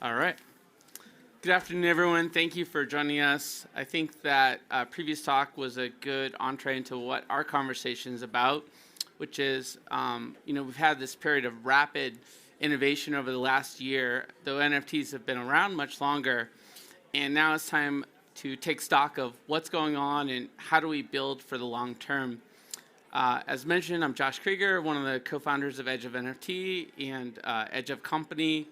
All right. Good afternoon, everyone. Thank you for joining us. I think that previous talk was a good entree into what our conversation is about, which is, we've had this period of rapid innovation over the last year, though NFTs have been around much longer. And now it's time to take stock of what's going on and how do we build for the long term. As mentioned, I'm Josh Krieger, one of the co-founders of Edge of NFT and Edge of Company.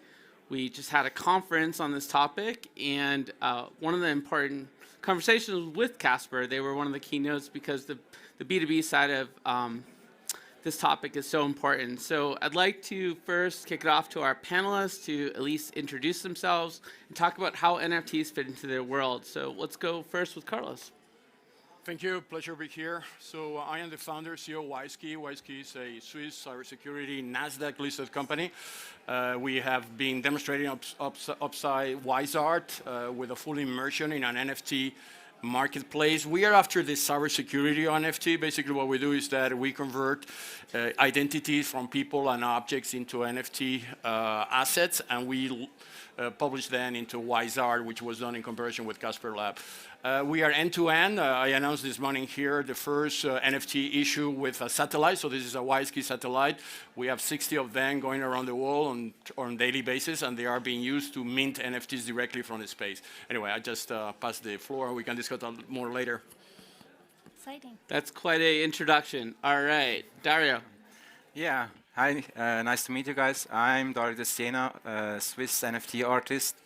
We just had a conference on this topic, and one of the important conversations with Casper, they were one of the keynotes because the B2B side of this topic is so important. So I'd like to first kick it off to our panelists to at least introduce themselves and talk about how NFTs fit into their world. So let's go first with Carlos. Thank you. Pleasure to be here. So I am the founder, CEO of WISeKey. WISeKey is a Swiss cybersecurity NASDAQ-listed company. We have been demonstrating upside WISeArt with a full immersion in an NFT marketplace. We are after the cybersecurity NFT. Basically, what we do is that we convert identities from people and objects into NFT assets, and we publish them into WISeArt, which was done in conversion with Casper Lab. We are end-to-end. I announced this morning here the first NFT issue with a satellite. So this is a WISeKey satellite. We have 60 of them going around the world on a daily basis, and they are being used to mint NFTs directly from the space. Anyway, I just passed the floor. We can discuss more later. Exciting. That's quite an introduction. All right, Dario. Yeah, hi, nice to meet you guys. I'm Dario De Siena, a Swiss NFT artist,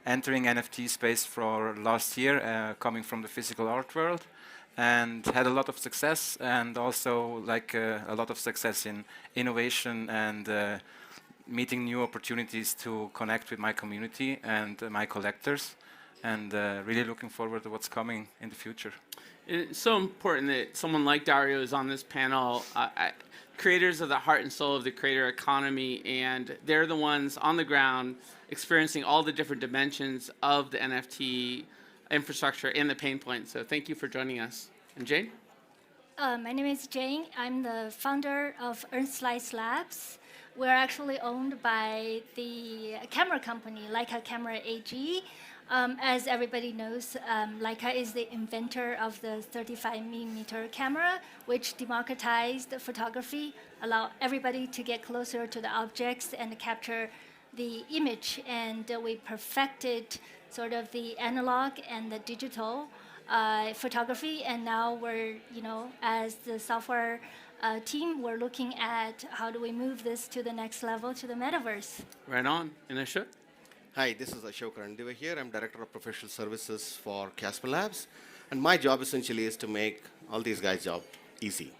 entering NFT space for last year, coming from the physical art world, and had a lot of success, and also a lot of success in innovation and meeting new opportunities to connect with my community and my collectors, and really looking forward to what's coming in the future. It's so important that someone like Dario is on this panel. Creators are the heart and soul of the creator economy, and they're the ones on the ground experiencing all the different dimensions of the NFT infrastructure and the pain points. So thank you for joining us. And Jane? My name is Jane. I'm the founder of Earthslice Labs. We're actually owned by the camera company, Leica Camera AG. As everybody knows, Leica is the inventor of the 35mm camera, which democratized photography, allow everybody to get closer to the objects and capture the image. And we perfected sort of the analog and the digital photography. And now we're, as the software team, we're looking at how do we move this to the next level, to the metaverse. Right on. And Ashok? Hi, this is Ashok Randiva here. I'm Director of Professional Services for Casper Labs. And my job essentially is to make all these guys' job easy.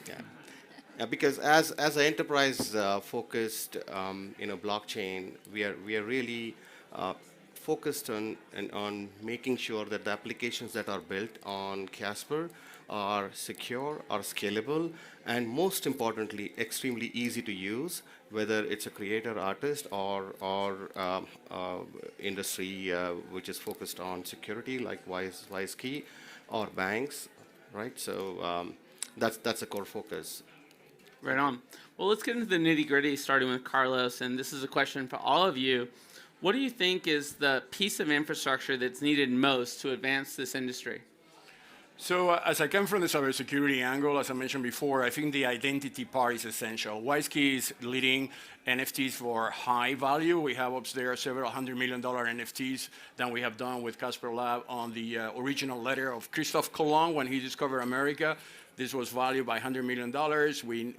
Yeah. Because as an enterprise-focused blockchain, we are really focused on making sure that the applications that are built on Casper are secure, are scalable, and most importantly, extremely easy to use, whether it's a creator, artist, or industry which is focused on security, like WISeKey, or banks, right? So that's a core focus. Right on. Well, let's get into the nitty-gritty, starting with Carlos, and this is a question for all of you. What do you think is the piece of infrastructure that's needed most to advance this industry? So as I come from the cybersecurity angle, as I mentioned before, I think the identity part is essential. WISeKey is leading NFTs for high value. We have up there several $100 million NFTs that we have done with Casper Lab on the original letter of Christophe Colomb when he discovered America. This was valued by $100 million.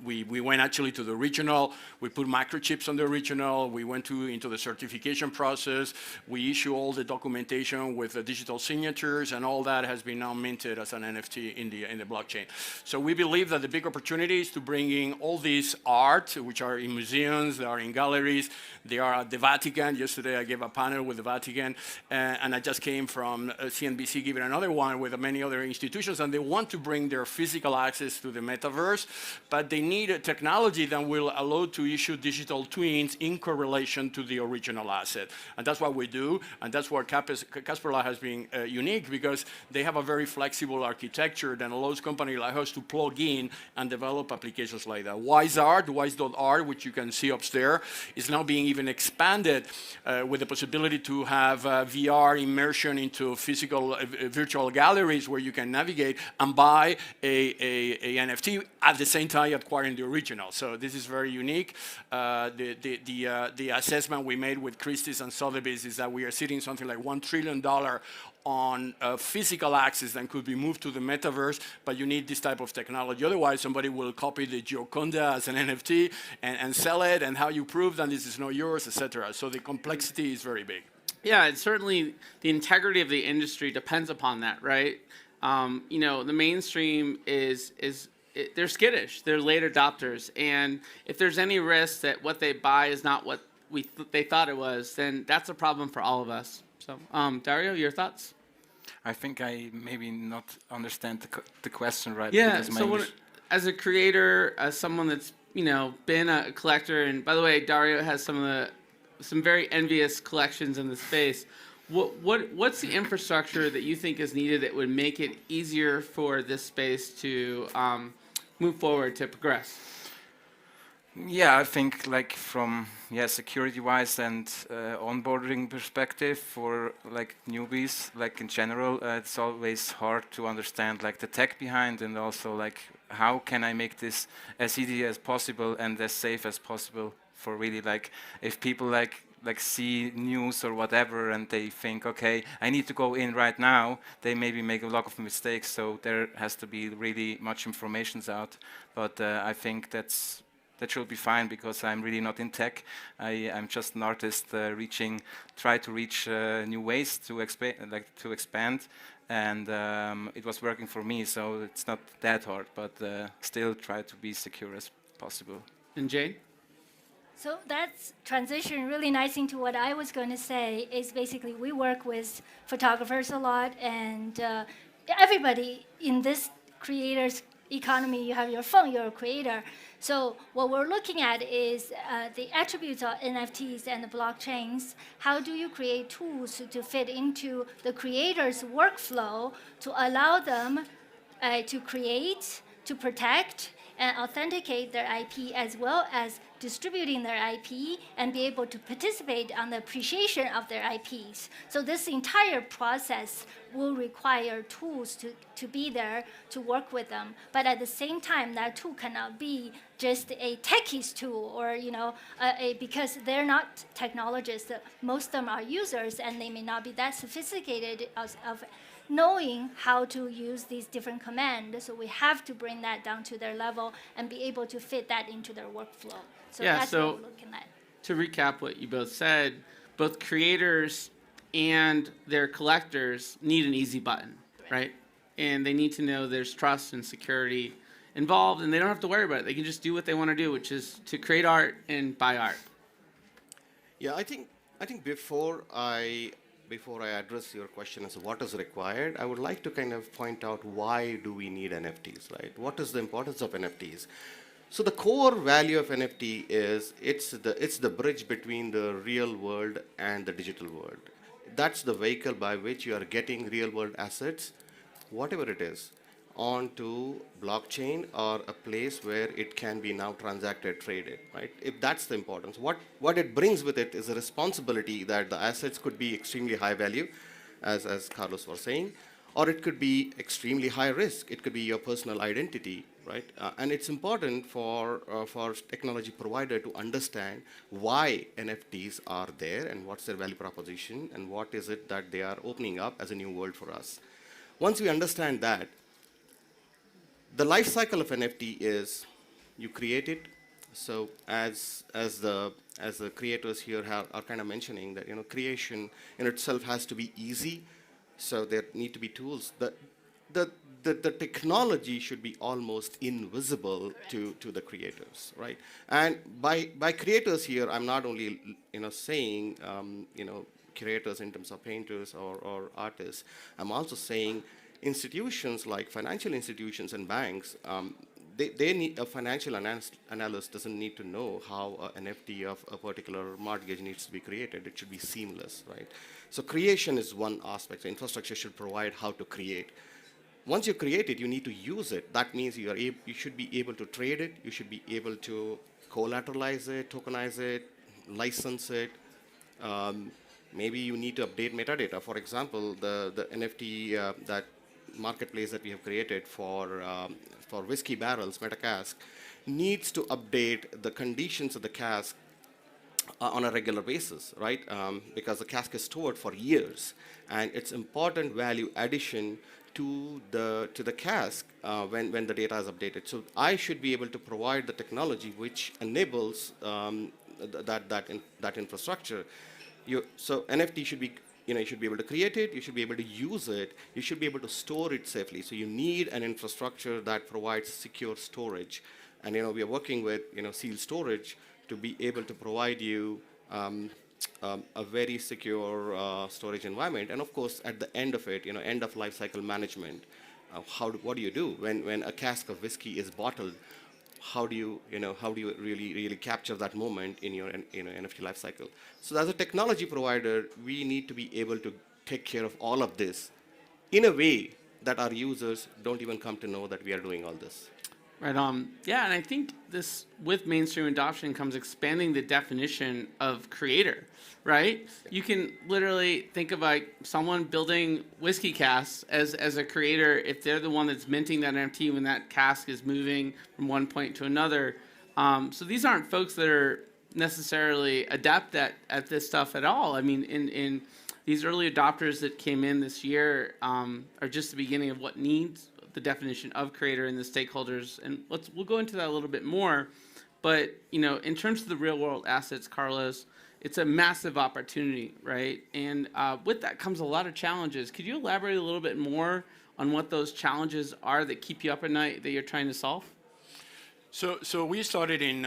We went actually to the original. We put microchips on the original. We went into the certification process. We issue all the documentation with the digital signatures, and all that has been now minted as an NFT in the blockchain. So we believe that the big opportunity is to bring in all this art, which are in museums, they are in galleries, they are at the Vatican. Yesterday I gave a panel with the Vatican, and I just came from CNBC giving another one with many other institutions, and they want to bring their physical physical access to the metaverse, but they need a technology that will allow to issue digital twins in correlation to the original asset. And that's what we do, and that's where Casperlab has been unique, because they have a very flexible architecture that allows companies like us to plug in and develop applications like that. Wise.art, which you can see upstairs, is now being even expanded with the possibility to have VR immersion into physical virtual galleries where you can navigate and buy a NFT at the same time acquiring the original. So this is very unique. The assessment we made with Christie's and Sotheby's is that we are sitting something like $1 trillion on physical access that could be moved to the metaverse, but you need this type of technology. Otherwise, somebody will copy the Gioconda as an NFT and sell it, and how you prove that this is not yours, etc. So the complexity is very big. Yeah, and certainly the integrity of the industry depends upon that, right? You know, the mainstream they're skittish, they're late adopters, and if there's any risk that what they buy is not what they thought it was, then that's a problem for all of us. So, Dario, your thoughts? I think I maybe not understand the question right. Yeah, because my so English- as a creator, as someone that's, you know, been a collector, and by the way, Dario has some very envious collections in the space. What's the infrastructure that you think is needed that would make it easier for this space to move forward, to progress? Yeah, I think like from security-wise and onboarding perspective for like newbies, like in general, it's always hard to understand like the tech behind, and also like how can I make this as easy as possible and as safe as possible for really like if people like see news or whatever and they think, okay, I need to go in right now, they maybe make a lot of mistakes. So there has to be really much information out, but I think that should be fine because I'm really not in tech. I'm just an artist try to reach new ways to expand, and it was working for me, so it's not that hard, but still try to be secure as possible. And Jane? So that's transition really nice into what I was going to say is basically we work with photographers a lot, and everybody in this creators economy, you have your phone, you're a creator. So what we're looking at is the attributes of NFTs and the blockchains. How do you create tools to fit into the creator's workflow to allow them to create, to protect, and authenticate their IP, as well as distributing their IP and be able to participate on the appreciation of their IPs. So this entire process will require tools to be there to work with them. But at the same time, that tool cannot be just a techies tool, or because they're not technologists. Most of them are users, and they may not be that sophisticated of knowing how to use these different commands. So we have to bring that down to their level and be able to fit that into their workflow. So Yeah, that's so what we're looking at. to recap what you both said, both creators and their collectors need an easy button, right? And they need to know there's trust and security involved, and they don't have to worry about it. They can just do what they want to do, which is to create art and buy art. Yeah, I think before I address your question as to what is required, I would like to kind of point out why do we need NFTs, right? What is the importance of NFTs? So the core value of NFT is it's the bridge between the real world and the digital world. That's the vehicle by which you are getting real world assets, whatever it is, onto blockchain or a place where it can be now transacted, traded, right? If that's the importance. What it brings with it is a responsibility that the assets could be extremely high value, as Carlos was saying, or it could be extremely high risk. It could be your personal identity, right? And it's important for technology provider to understand why NFTs are there and what's their value proposition and what is it that they are opening up as a new world for us. Once we understand that, the life cycle of NFT is you create it. So as the creators here are kind of mentioning that creation in itself has to be easy. So there need to be tools. The technology should be almost invisible to the creators, right? And by creators here, I'm not only saying creators in terms of painters or artists. I'm also saying institutions like financial institutions and banks, they need a financial analyst doesn't need to know how an NFT of a particular mortgage needs to be created. It should be seamless, right? So creation is one aspect. So infrastructure should provide how to create. Once you create it, you need to use it. That means you should be able to trade it. You should be able to collateralize it, tokenize it, license it. Maybe you need to update metadata. For example, the NFT that marketplace that we have created for whiskey barrels, MetaCask, needs to update the conditions of the cask on a regular basis, right? Because the cask is stored for years, and it's important value addition to the cask when the data is updated. So I should be able to provide the technology which enables that infrastructure. So NFT should be, you should be able to create it, you should be able to use it, you should be able to store it safely. So you need an infrastructure that provides secure storage. And we are working with Seal Storage to be able to provide you a very secure storage environment. And of course, at the end of it, end of life cycle management. What do you do when a cask of whiskey is bottled? How do you really capture that moment in your NFT lifecycle? So as a technology provider, we need to be able to take care of all of this in a way that our users don't even come to know that we are doing all this. Right on. Yeah, and I think this, with mainstream adoption, comes expanding the definition of creator, right? You can literally think of like someone building whiskey casks as a creator if they're the one that's minting that NFT when that cask is moving from one point to another. So these aren't folks that are necessarily adept at this stuff at all. I mean, in these early adopters that came in this year are just the beginning of what needs the definition of creator and the stakeholders, and we'll go into that a little bit more. But in terms of the real world assets, Carlos, it's a massive opportunity, right? And with that comes a lot of challenges. Could you elaborate a little bit more on what those challenges are that keep you up at night that you're trying to solve? So we started in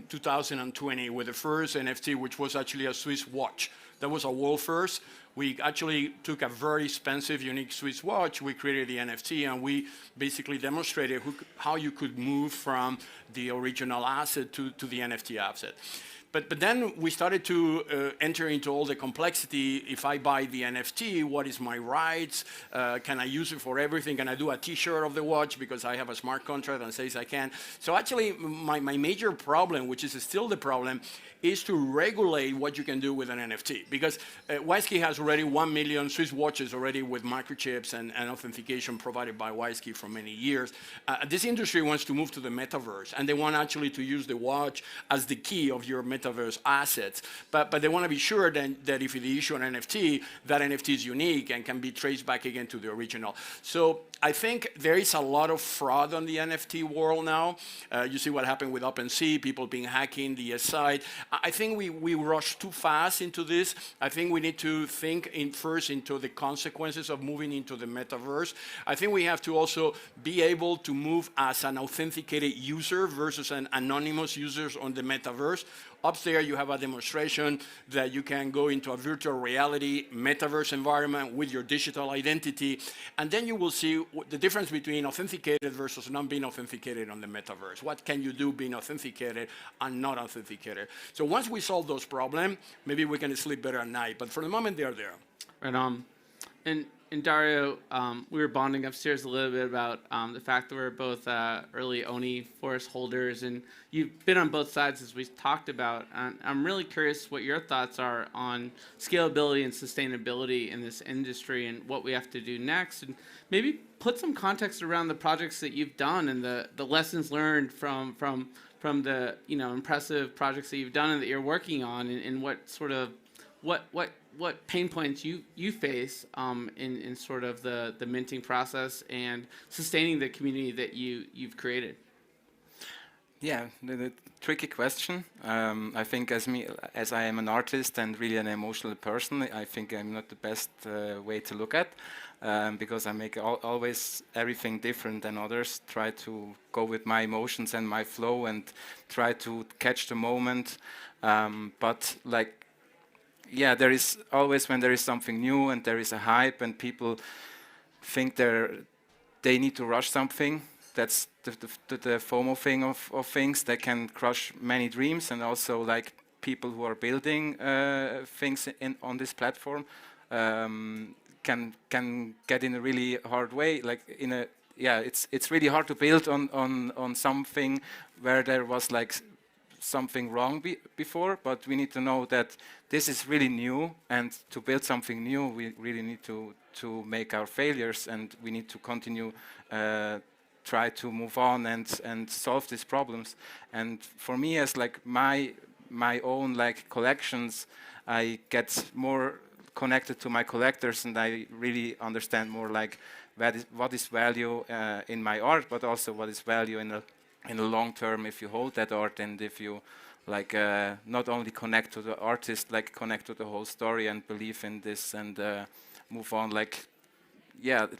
2020 with the first NFT, which was actually a Swiss watch. That was a world first. We actually took a very expensive, unique Swiss watch. We created the NFT, and we basically demonstrated how you could move from the original asset to the NFT asset. But then we started to enter into all the complexity. If I buy the NFT, what is my rights? Can I use it for everything? Can I do a T-shirt of the watch because I have a smart contract and says I can? So actually, my major problem, which is still the problem, is to regulate what you can do with an NFT. Because WISeKey has already 1 million Swiss watches already with microchips and authentication provided by WISeKey for many years. This industry wants to move to the Metaverse, and they want actually to use the watch as the key of your Metaverse assets. But they want to be sure that if they issue an NFT, that NFT is unique and can be traced back again to the original. So I think there is a lot of fraud on the NFT world now. You see what happened with OpenSea, people being hacking the site. I think we rushed too fast into this. I think we need to think first into the consequences of moving into the Metaverse. I think we have to also be able to move as an authenticated user versus an anonymous user on the Metaverse. Up there, you have a demonstration that you can go into a virtual reality Metaverse environment with your digital identity, and then you will see the difference between authenticated versus not being authenticated on the Metaverse. What can you do being authenticated and not authenticated? So once we solve those problems, maybe we can sleep better at night. But for the moment, they're there. Right on. And Dario, we were bonding upstairs a little bit about the fact that we're both early ONI forest holders, and you've been on both sides as we talked about. And I'm really curious what your thoughts are on scalability and sustainability in this industry and what we have to do next. And maybe put some context around the projects that you've done and the lessons learned from the impressive projects that you've done and that you're working on, and what sort of what pain points you face in sort of the minting process and sustaining the community that you've created. Yeah, the tricky question. I think as I am an artist and really an emotional person, I think I'm not the best way to look at, because I make always everything different than others, try to go with my emotions and my flow and try to catch the moment. But like, yeah, there is always, when there is something new and there is a hype and people think they need to rush something. That's the FOMO thing of things that can crush many dreams, and also like people who are building things on this platform can get in a really hard way. Like it's really hard to build on something where there was like something wrong before, but we need to know that this is really new, and to build something new, we really need to make our failures, and we need to continue try to move on and solve these problems. And for me, as like my own like collections, I get more connected to my collectors, and I really understand more like what is value in my art, but also what is value in the long term if you hold that art, and if you like not only connect to the artist, like connect to the whole story and believe in this, and move on like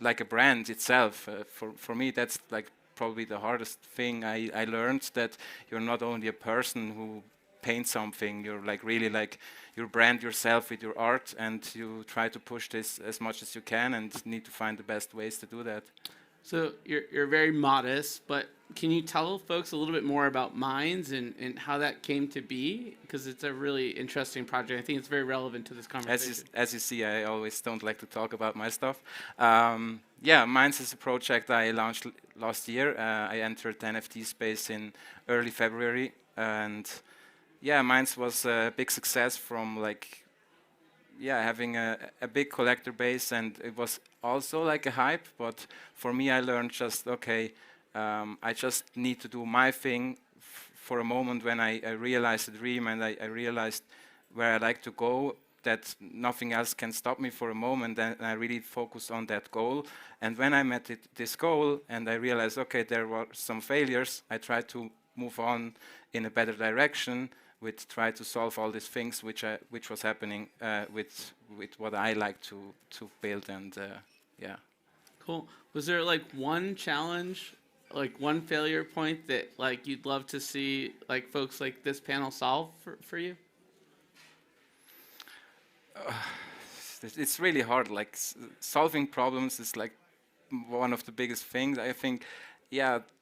like a brand itself. For me, that's like probably the hardest thing I learned, that you're not only a person who paints something, you're like really like you brand yourself with your art, and you try to push this as much as you can, and need to find the best ways to do that. So you're very modest, but can you tell folks a little bit more about Minds and how that came to be? Because it's a really interesting project. I think it's very relevant to this conversation. As you see, I always don't like to talk about my stuff. Minds is a project I launched last year. I entered the NFT space in early February, and Minds was a big success from like having a big collector base, and it was also like a hype. But for me, I learned just I just need to do my thing for a moment, when I realized the dream, and I realized where I like to go, that nothing else can stop me for a moment, and I really focus on that goal. And when I met this goal, and I realized, okay, there were some failures, I tried to move on in a better direction, with try to solve all these things which was happening with what I like to build, and Cool. Was there like one challenge, like one failure point that like you'd love to see like folks like this panel solve for you? It's really hard. Like solving problems is like one of the biggest things. I think,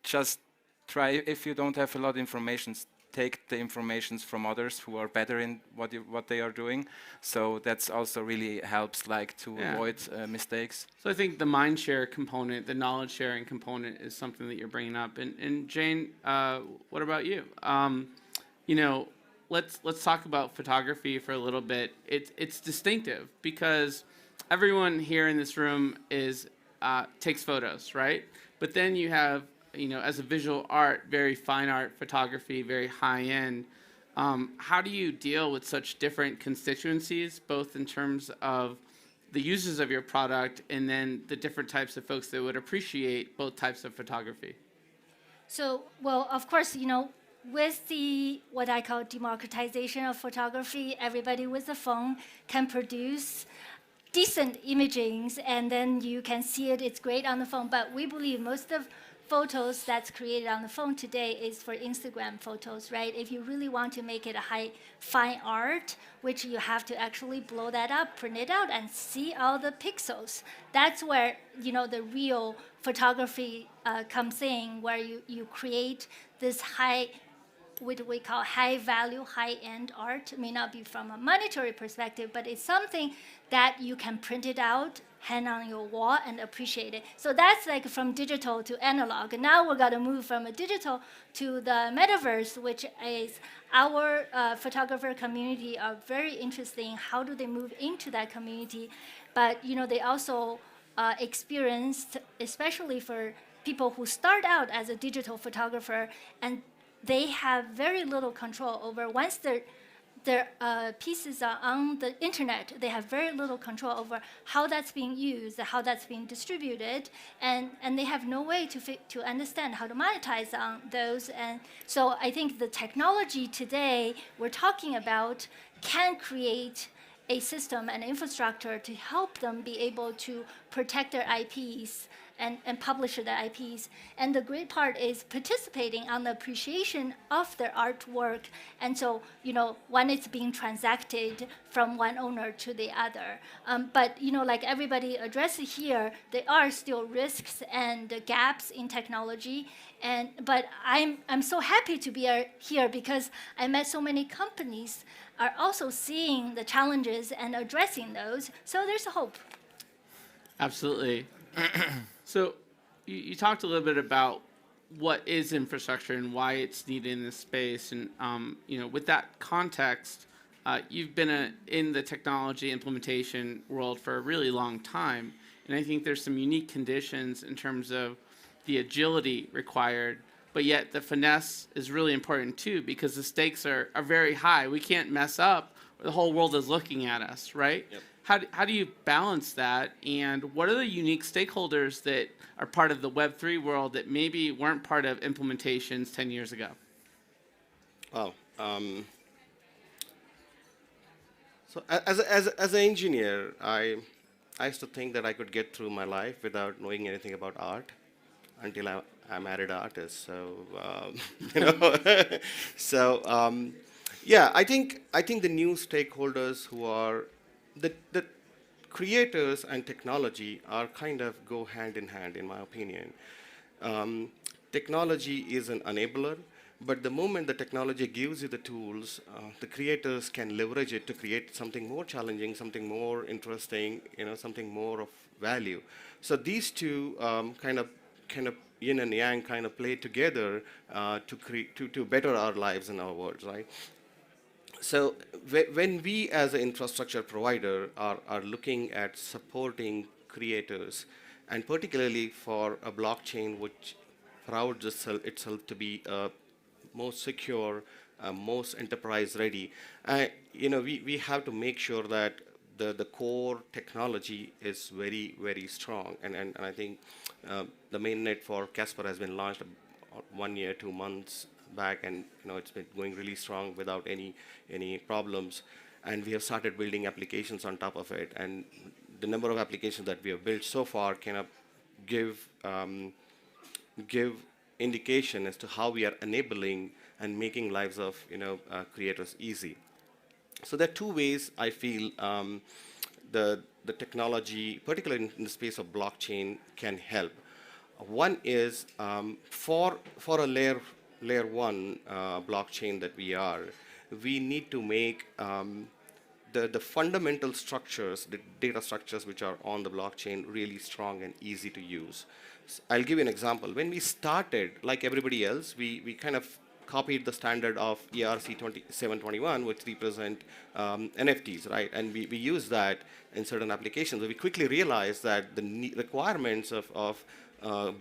just try. If you don't have a lot of information, take the informations from others who are better in what they are doing. So that's also really helps, like to avoid mistakes. So I think the mind share component, the knowledge sharing component, is something that you're bringing up. And Jane, what about you? Let's talk about photography for a little bit. It's distinctive because everyone here in this room takes photos, right? But then you have, as a visual art, very fine art photography, very high end. How do you deal with such different constituencies, both in terms of the users of your product and then the different types of folks that would appreciate both types of photography? So, well, of course, with the what I call democratization of photography, everybody with a phone can produce decent imagings, and then you can see it. It's great on the phone, but we believe most of photos that's created on the phone today is for Instagram photos, right? If you really want to make it a fine art, which you have to actually blow that up, print it out, and see all the pixels. That's where the real photography comes in, where you create this what we call high value, high end art. It may not be from a monetary perspective, but it's something that you can print it out, hang on your wall, and appreciate it. So that's like from digital to analog. And now we're gonna move from a digital to the metaverse, which is our photographer community are very interested in how do they move into that community. But they also experienced, especially for people who start out as a digital photographer, and they have very little control over once their pieces are on the internet. They have very little control over how that's being used, how that's being distributed, and they have no way to understand how to monetize on those. And so I think the technology today we're talking about can create a system and infrastructure to help them be able to protect their IPs and publish their IPs. And the great part is participating on the appreciation of their artwork. And so, when it's being transacted from one owner to the other. But, like everybody addressed here, there are still risks and gaps in technology. But I'm so happy to be here because I met so many companies are also seeing the challenges and addressing those. So there's a hope. Absolutely. So you talked a little bit about what is infrastructure and why it's needed in this space. And, with that context, you've been in the technology implementation world for a really long time. And I think there's some unique conditions in terms of the agility required, but yet the finesse is really important too, because the stakes are very high. We can't mess up. The whole world is looking at us, right? Yep. How do you balance that? And what are the unique stakeholders that are part of the Web3 world that maybe weren't part of implementations 10 years ago? Wow. So as an engineer, I used to think that I could get through my life without knowing anything about art until I married an artist. So yeah, I think the new stakeholders who are the creators and technology are kind of go hand in hand, in my opinion. Technology is an enabler, but the moment the technology gives you the tools, the creators can leverage it to create something more challenging, something more interesting, something more of value. So these two kind of yin and yang kind of play together to better our lives and our worlds, right? So when we as an infrastructure provider are looking at supporting creators, and particularly for a blockchain which prouds itself to be most secure, most enterprise ready, we have to make sure that the core technology is very, very strong. And I think the mainnet for Casper has been launched 1 year, 2 months back, and it's been going really strong without any problems. And we have started building applications on top of it. And the number of applications that we have built so far kind of give indication as to how we are enabling and making lives of creators easy. So there are two ways I feel the technology, particularly in the space of blockchain, can help. One is for a layer one blockchain that we need to make the fundamental structures, the data structures which are on the blockchain, really strong and easy to use. I'll give you an example. When we started, like everybody else, we kind of copied the standard of ERC 2721, which represent NFTs, right? And we use that in certain applications. We quickly realized that the requirements of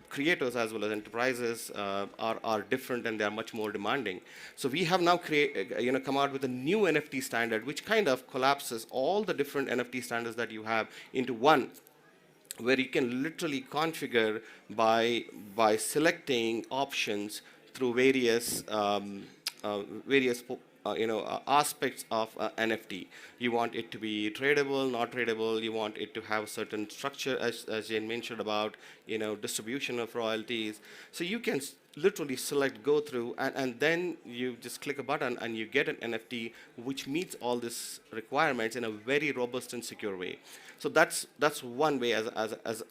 creators as well as enterprises are different, and they are much more demanding. So we have now come out with a new NFT standard, which kind of collapses all the different NFT standards that you have into one, where you can literally configure by selecting options through various aspects of NFT. You want it to be tradable, not tradable. You want it to have certain structure, as Jane mentioned about distribution of royalties. So you can literally select, go through, and then you just click a button and you get an NFT which meets all these requirements in a very robust and secure way. So that's one way as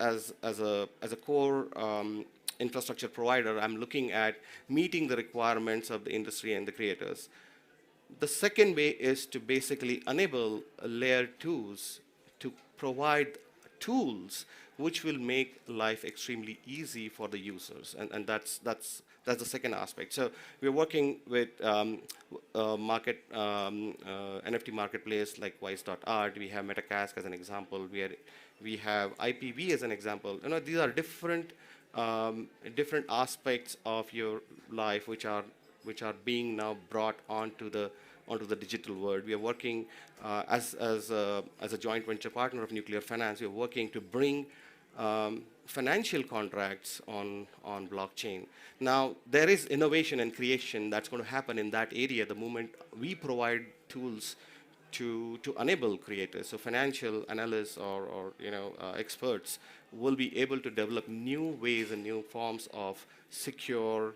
a core infrastructure provider. I'm looking at meeting the requirements of the industry and the creators. The second way is to basically enable layer twos to provide tools which will make life extremely easy for the users, and that's the second aspect. So we're working with NFT marketplace like Wise.art. We have Metacask as an example. We have IPV as an example. These are different aspects of your life which are being now brought onto the digital world. We are working as a joint venture partner of Nuclear Finance. We are working to bring financial contracts on blockchain. Now, there is innovation and creation that's going to happen in that area the moment we provide tools to enable creators. So financial analysts or experts will be able to develop new ways and new forms of secure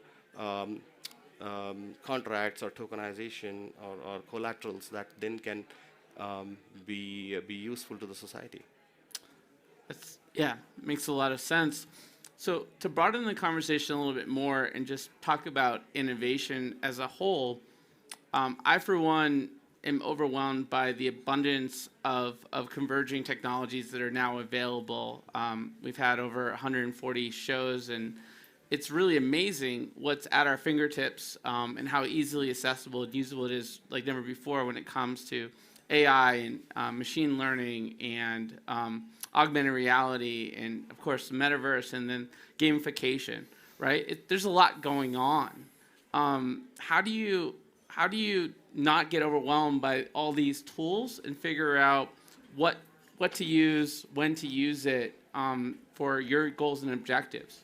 contracts or tokenization or collaterals that then can be useful to the society. Yeah, makes a lot of sense. So to broaden the conversation a little bit more and just talk about innovation as a whole, I, for one, am overwhelmed by the abundance of converging technologies that are now available. We've had over 140 shows, and it's really amazing what's at our fingertips and how easily accessible and usable it is like never before when it comes to AI and machine learning and augmented reality and, of course, the metaverse and then gamification, right? There's a lot going on. How do you not get overwhelmed by all these tools and figure out what to use, when to use it for your goals and objectives?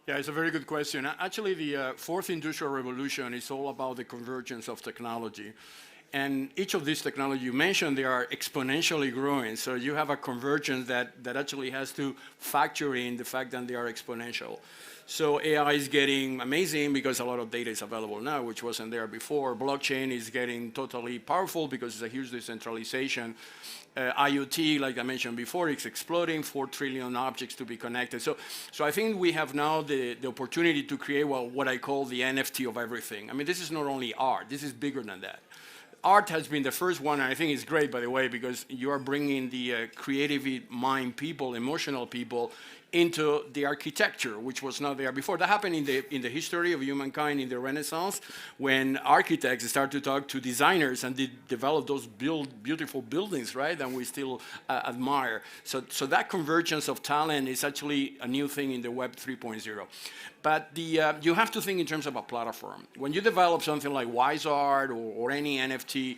Yeah, it's a very good question. Actually, the fourth industrial revolution is all about the convergence of technology. And each of these technologies you mentioned, they are exponentially growing. So you have a convergence that actually has to factor in the fact that they are exponential. So AI is getting amazing because a lot of data is available now, which wasn't there before. Blockchain is getting totally powerful because it's a huge decentralization. IoT, like I mentioned before, is exploding, 4 trillion objects to be connected. So I think we have now the opportunity to create what I call the NFT of everything. I mean, this is not only art, this is bigger than that. Art has been the first one, and I think it's great, by the way, because you are bringing the creative mind people, emotional people, into the architecture, which was not there before. That happened in the history of humankind in the Renaissance, when architects started to talk to designers and they developed those beautiful buildings, right? And we still admire. So that convergence of talent is actually a new thing in the Web 3.0. But you have to think in terms of a platform. When you develop something like WiseArt or any NFT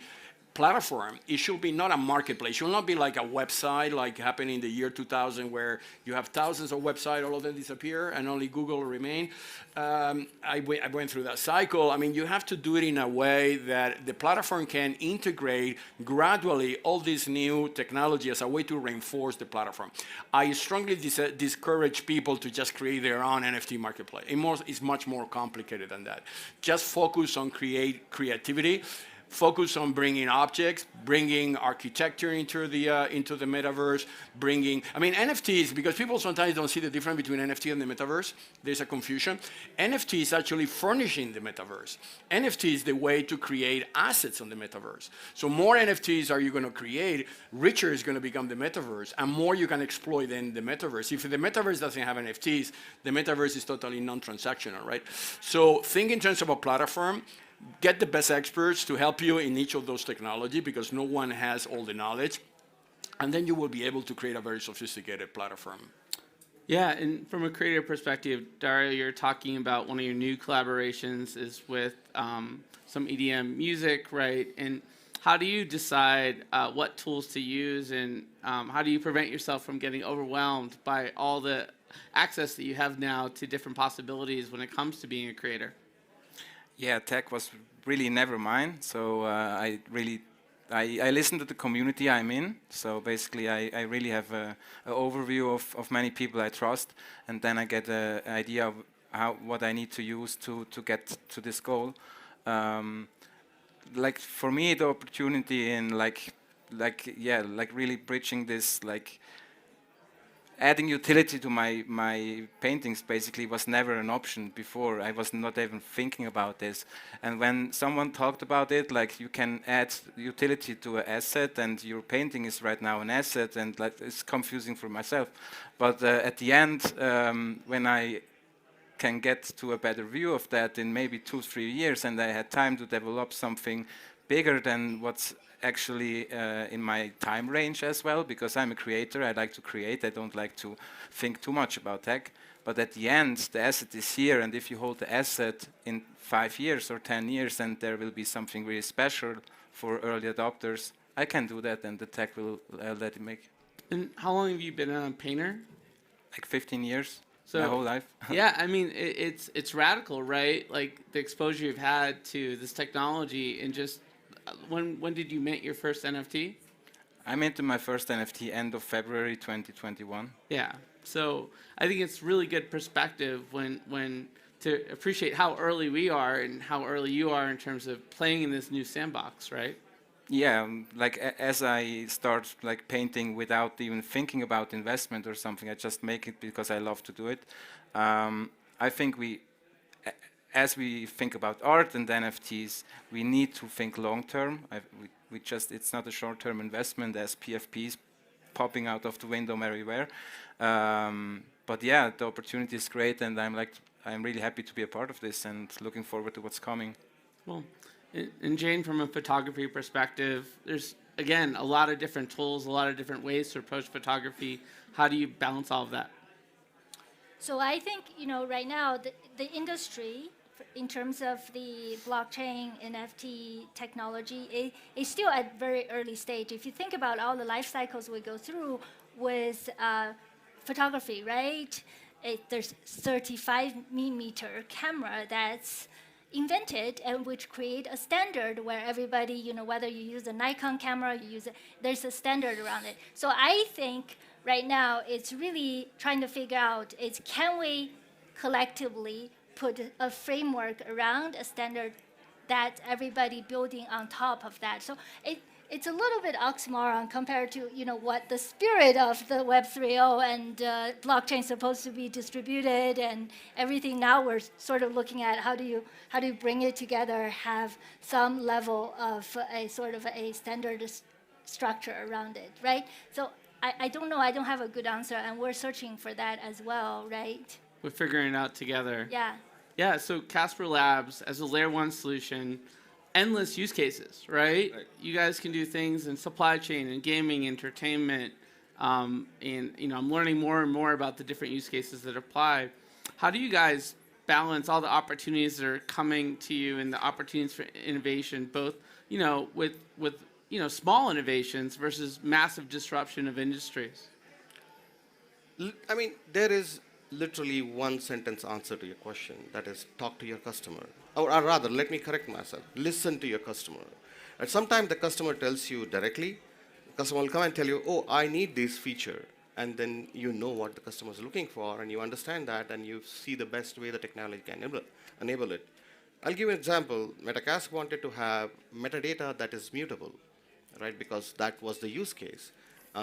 platform, it should be not a marketplace. It should not be like a website like happened in the year 2000 where you have thousands of websites, all of them disappear and only Google remain. I went through that cycle. I mean, you have to do it in a way that the platform can integrate gradually all this new technology as a way to reinforce the platform. I strongly discourage people to just create their own NFT marketplace. It's much more complicated than that. Just focus on creativity. Focus on bringing objects, bringing architecture into the metaverse, NFTs, because people sometimes don't see the difference between NFT and the metaverse. There's a confusion. NFT is actually furnishing the metaverse. NFT is the way to create assets on the metaverse. So more NFTs are you going to create, richer is going to become the metaverse, and more you can exploit in the metaverse. If the metaverse doesn't have NFTs, the metaverse is totally non-transactional, right? So think in terms of a platform. Get the best experts to help you in each of those technologies because no one has all the knowledge. And then you will be able to create a very sophisticated platform. Yeah, and from a creative perspective, Dario, you're talking about one of your new collaborations is with some EDM music, right? And how do you decide what tools to use and how do you prevent yourself from getting overwhelmed by all the access that you have now to different possibilities when it comes to being a creator? Yeah, tech was really never mine. So I listen to the community I'm in. So basically, I really have an overview of many people I trust, and then I get an idea of what I need to use to get to this goal. Like for me, the opportunity in like really bridging this adding utility to my paintings basically was never an option before. I was not even thinking about this. And when someone talked about it, like you can add utility to an asset and your painting is right now an asset, and like it's confusing for myself. But at the end, when I can get to a better view of that in maybe 2-3 years and I had time to develop something bigger than what's actually in my time range as well, because I'm a creator, I like to create, I don't like to think too much about tech. But at the end, the asset is here, and if you hold the asset in 5 years or 10 years, and there will be something really special for early adopters, I can do that, and the tech will let it make. And how long have you been a painter? Like 15 years, so, my whole life. Yeah, I mean, it's radical, right? Like the exposure you've had to this technology and just when did you mint your first NFT? I minted my first NFT end of February 2021. Yeah. So I think it's really good perspective when to appreciate how early we are and how early you are in terms of playing in this new sandbox, right? Yeah, like as I start like painting without even thinking about investment or something, I just make it because I love to do it. I think as we think about art and NFTs, we need to think long term. We just, it's not a short term investment as PFPs popping out of the window everywhere. But yeah, the opportunity is great, and I'm really happy to be a part of this and looking forward to what's coming. Well, and Jane, from a photography perspective, there's again a lot of different tools, a lot of different ways to approach photography. How do you balance all of that? So I think, right now the industry, in terms of the blockchain NFT technology, is still at very early stage. If you think about all the life cycles we go through with photography, right? There's 35mm camera that's invented and which create a standard where everybody, whether you use a Nikon camera, there's a standard around it. So I think right now it's really trying to figure out can we collectively put a framework around a standard that everybody building on top of that. So it's a little bit oxymoron compared to what the spirit of the Web 3.0 and blockchain is supposed to be distributed and everything. Now we're sort of looking at how do you bring it together, have some level of a sort of a standard structure around it, right? So I don't know. I don't have a good answer, and we're searching for that as well, right? We're figuring it out together. Yeah. Yeah. So Casper Labs as a layer 1 solution. Endless use cases, right? You guys can do things in supply chain and gaming, entertainment, and I'm learning more and more about the different use cases that apply. How do you guys balance all the opportunities that are coming to you and the opportunities for innovation, both with small innovations versus massive disruption of industries? I mean, there is literally one sentence answer to your question. That is, talk to your customer. Or rather, let me correct myself. Listen to your customer. And sometimes the customer tells you directly. The customer will come and tell you, oh, I need this feature. And then you know what the customer is looking for, and you understand that, and you see the best way the technology can enable it. I'll give you an example. Metacast wanted to have metadata that is mutable, right? Because that was the use case.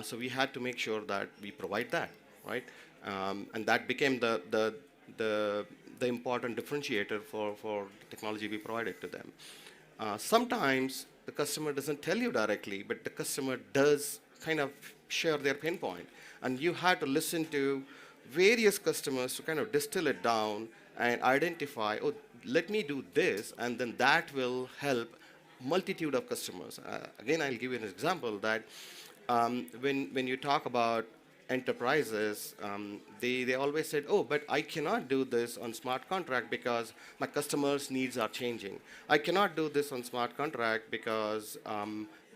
So we had to make sure that we provide that, right? And that became the important differentiator for the technology we provided to them. Sometimes the customer doesn't tell you directly, but the customer does kind of share their pain point. And you had to listen to various customers to kind of distill it down and identify, oh, let me do this, and then that will help multitude of customers. Again, I'll give you an example that when you talk about enterprises, they always said, oh, but I cannot do this on smart contract because my customers' needs are changing. I cannot do this on smart contract because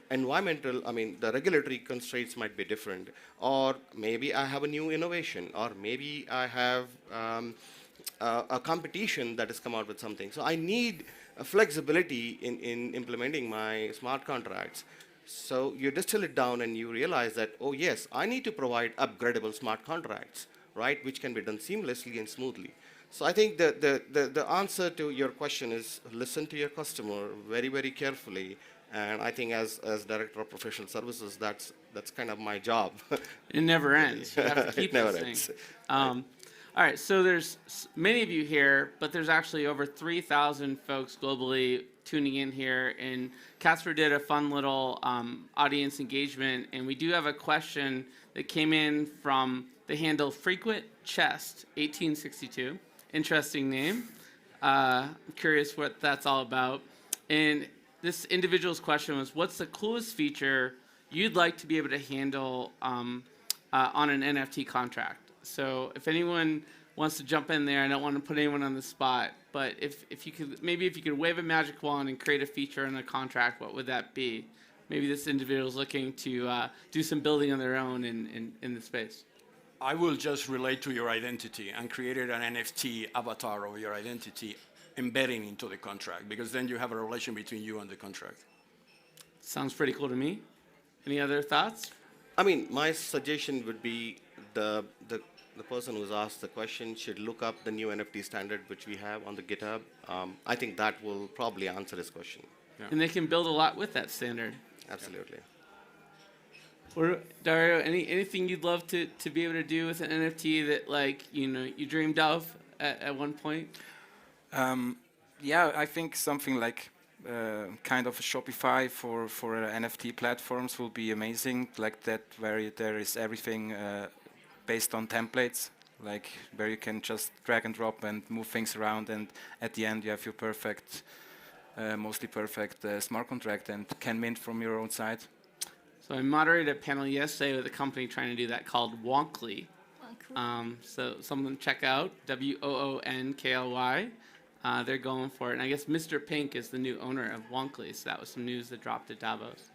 the regulatory constraints might be different. Or maybe I have a new innovation, or maybe I have a competition that has come out with something. So I need a flexibility in implementing my smart contracts. So you distill it down and you realize that, oh yes, I need to provide upgradable smart contracts, right, which can be done seamlessly and smoothly. So I think the answer to your question is listen to your customer very, very carefully. And I think as Director of Professional Services, that's kind of my job. It never ends. You have to keep It never listening. ends. All right, so there's many of you here, but there's actually over 3,000 folks globally tuning in here. And Casper did a fun little audience engagement, and we do have a question that came in from the handle Frequent Chest 1862. Interesting name. I'm curious what that's all about. And this individual's question was, what's the coolest feature you'd like to be able to handle on an NFT contract? So if anyone wants to jump in there, I don't want to put anyone on the spot, but if you could wave a magic wand and create a feature in a contract, what would that be? Maybe this individual is looking to do some building on their own in the space. I will just relate to your identity and created an NFT avatar of your identity embedding into the contract, because then you have a relation between you and the contract. Sounds pretty cool to me. Any other thoughts? I mean, my suggestion would be the person who's asked the question should look up the new NFT standard which we have on the GitHub. I think that will probably answer his question. And they can build a lot with that standard. Absolutely. Or Dario, anything you'd love to be able to do with an NFT that like you dreamed of at one point? Yeah, I think something like kind of a Shopify for NFT platforms will be amazing. Like that, where there is everything based on templates, like where you can just drag and drop and move things around, and at the end you have your perfect, mostly perfect smart contract and can mint from your own side. So I moderated a panel yesterday with a company trying to do that called Wonkly. So someone check out WOONKLY. They're going for it. And I guess Mr. Pink is the new owner of Wonkly. So that was some news that dropped at Davos.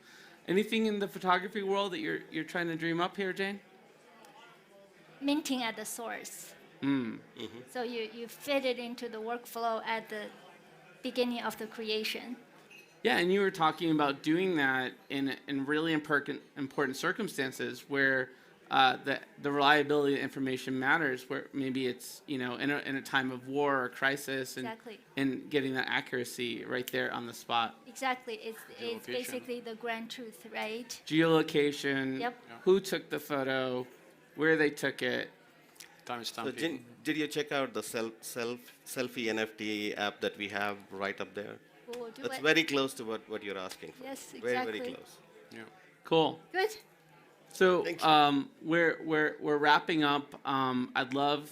Anything in the photography world that you're trying to dream up here, Jane? Minting at the source. So you fit it into the workflow at the beginning of the creation. Yeah, and you were talking about doing that in really important circumstances where the reliability of information matters, where maybe it's in a time of war or crisis, and getting that accuracy right there on the spot. Exactly, it's basically the grand truth, right? Geolocation. Yep. Who took the photo, where they took it. So did you check out the selfie NFT app that we have right up there? We'll do That's it. very close to what you're asking for. Yes, Very, exactly. very close. Yeah. Cool. Good. So Thank you. we're wrapping up. I'd love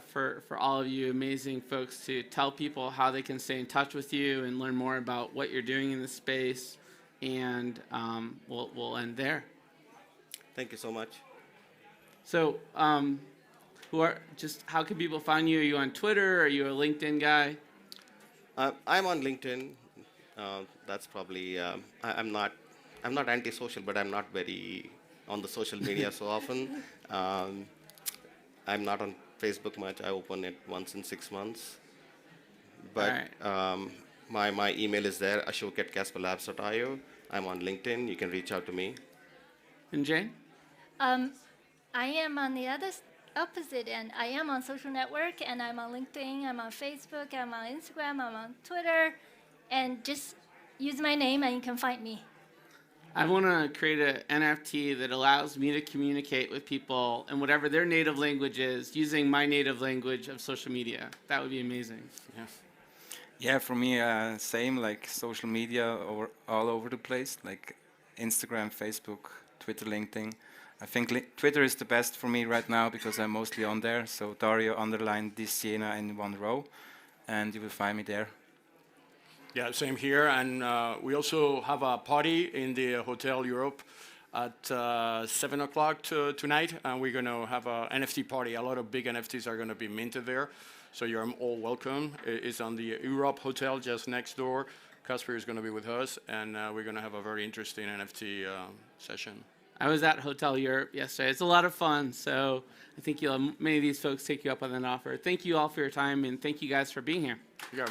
for all of you amazing folks to tell people how they can stay in touch with you and learn more about what you're doing in the space, and we'll end there. Thank you so much. So how can people find you? Are you on Twitter? Are you a LinkedIn guy? I'm on LinkedIn. That's probably I'm not antisocial, but I'm not very on the social media so often. I'm not on Facebook much. I open it once in 6 months. But my email is there, ashok@casperlabs.io. I'm on LinkedIn. You can reach out to me. And Jane? I am on the opposite end. I am on social network, and I'm on LinkedIn, I'm on Facebook, I'm on Instagram, I'm on Twitter, and just use my name and you can find me. I want to create an NFT that allows me to communicate with people in whatever their native language is, using my native language of social media. That would be amazing. Yeah. Yeah, for me, same, like social media all over the place, like Instagram, Facebook, Twitter, LinkedIn. I think Twitter is the best for me right now because I'm mostly on there. So Dario _ Siena in one row, and you will find me there. Yeah, same here. And we also have a party in the Hotel Europe at 7 o'clock tonight. And we're going to have an NFT party. A lot of big NFTs are going to be minted there. So you're all welcome. It's on the Europe Hotel just next door. Casper is going to be with us. And we're going to have a very interesting NFT session. I was at Hotel Europe yesterday. It's a lot of fun. So I think many of these folks take you up on that offer. Thank you all for your time, and thank you guys for being here. Yeah.